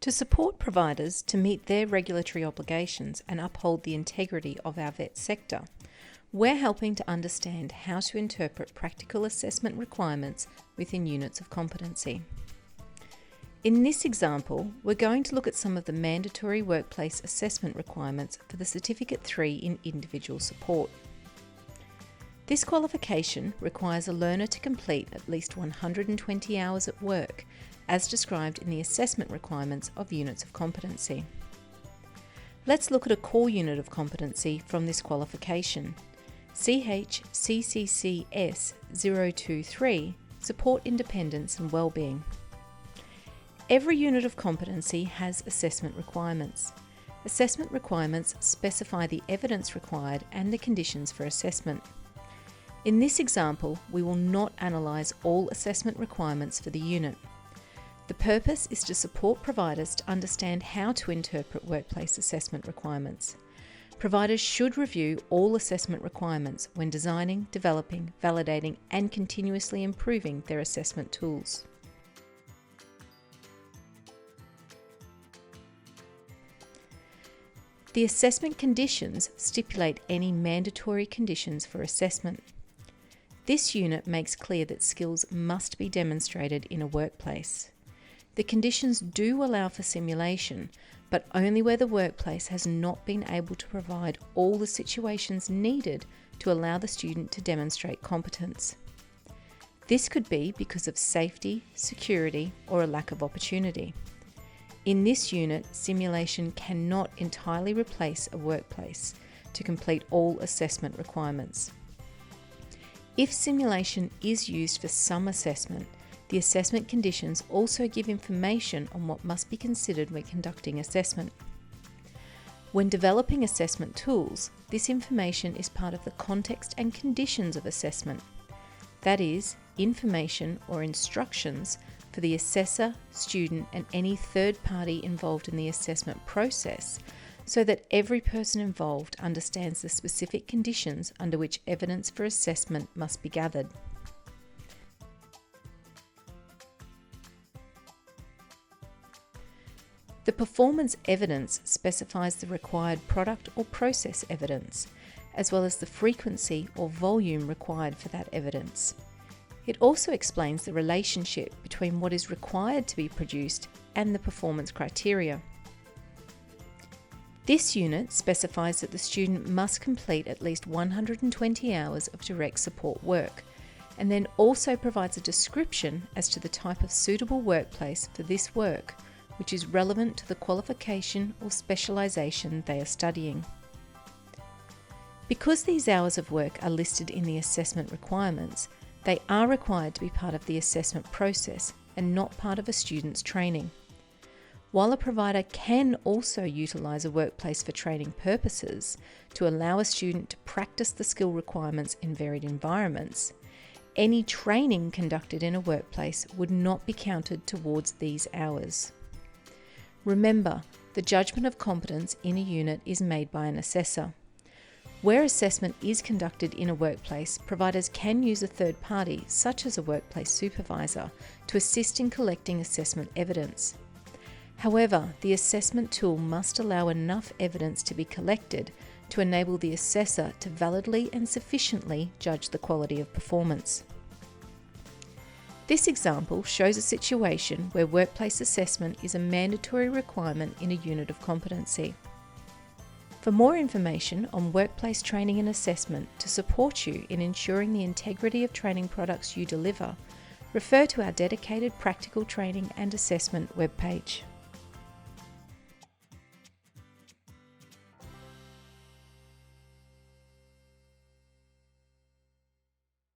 To support providers to meet their regulatory obligations and uphold the integrity of our vet sector, we're helping to understand how to interpret practical assessment requirements within units of competency. In this example, we're going to look at some of the mandatory workplace assessment requirements for the Certificate 3 in Individual Support. This qualification requires a learner to complete at least 120 hours at work, as described in the assessment requirements of units of competency. Let's look at a core unit of competency from this qualification, CHCCCS023, Support Independence and Wellbeing. Every unit of competency has assessment requirements. Assessment requirements specify the evidence required and the conditions for assessment. In this example, we will not analyse all assessment requirements for the unit. The purpose is to support providers to understand how to interpret workplace assessment requirements. Providers should review all assessment requirements when designing, developing, validating, and continuously improving their assessment tools. The assessment conditions stipulate any mandatory conditions for assessment. This unit makes clear that skills must be demonstrated in a workplace. The conditions do allow for simulation, but only where the workplace has not been able to provide all the situations needed to allow the student to demonstrate competence. This could be because of safety, security, or a lack of opportunity. In this unit, simulation cannot entirely replace a workplace to complete all assessment requirements. If simulation is used for some assessment, the assessment conditions also give information on what must be considered when conducting assessment. When developing assessment tools, this information is part of the context and conditions of assessment. That is, information or instructions for the assessor, student, and any third party involved in the assessment process, so that every person involved understands the specific conditions under which evidence for assessment must be gathered. The performance evidence specifies the required product or process evidence, as well as the frequency or volume required for that evidence. It also explains the relationship between what is required to be produced and the performance criteria. This unit specifies that the student must complete at least 120 hours of direct support work, and then also provides a description as to the type of suitable workplace for this work, which is relevant to the qualification or specialisation they are studying. Because these hours of work are listed in the assessment requirements, they are required to be part of the assessment process and not part of a student's training. While a provider can also utilise a workplace for training purposes to allow a student to practice the skill requirements in varied environments, any training conducted in a workplace would not be counted towards these hours. Remember, the judgment of competence in a unit is made by an assessor. Where assessment is conducted in a workplace, providers can use a third party, such as a workplace supervisor, to assist in collecting assessment evidence. However, the assessment tool must allow enough evidence to be collected to enable the assessor to validly and sufficiently judge the quality of performance. This example shows a situation where workplace assessment is a mandatory requirement in a unit of competency. For more information on workplace training and assessment to support you in ensuring the integrity of training products you deliver, refer to our dedicated practical training and assessment webpage.